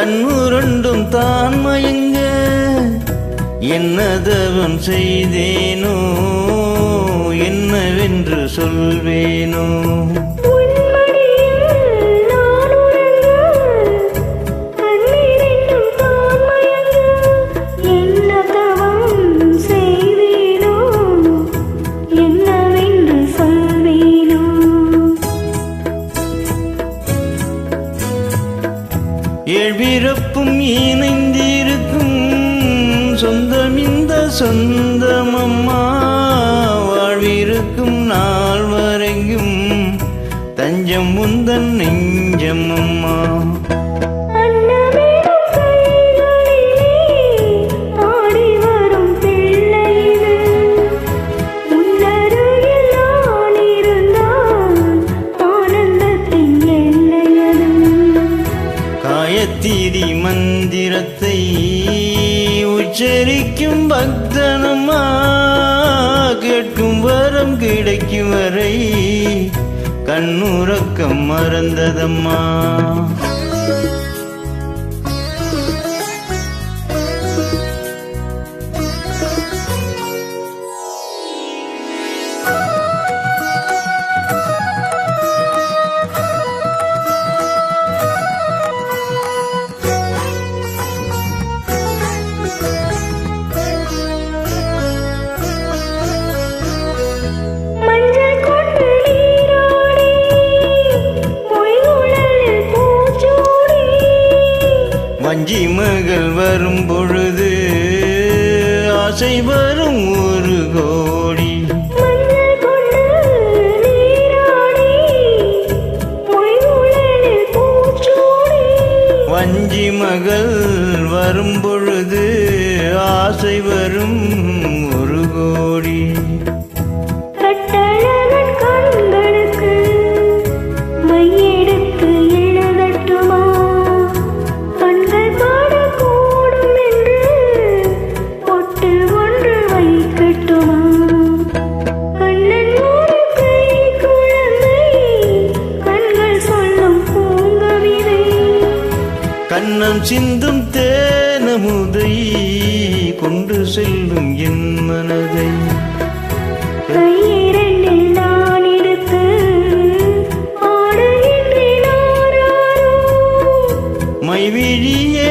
கண்ணுரண்டும் தான் மயங்க என்னதவன் செய்தேனோ என்னவென்று சொல்வேனோ ஏழ்பிறப்பும் இணைந்திருக்கும் சொந்தம் இந்த சொந்தமம்மா வாழ்விருக்கும் நாள் வரைக்கும் தஞ்சம் முந்தன் நெஞ்சமம்மா காயத்திரி மந்திரத்தை உச்சரிக்கும் பக்தனம்மா கேட்கும் வரம் கிடைக்கும் வரை கண்ணுறக்கம் மறந்ததம்மா வஞ்சி மகள் வரும் பொழுது ஆசை வரும் ஒரு கோடி வஞ்சி மகள் வரும் பொழுது ஆசை வரும் ஒரு கோடி கண்ணம் சிந்தும் தேனமுதை கொண்டு செல்லும் என் மனதை கையிரண்டில் நான் எடுத்து மைவிழியே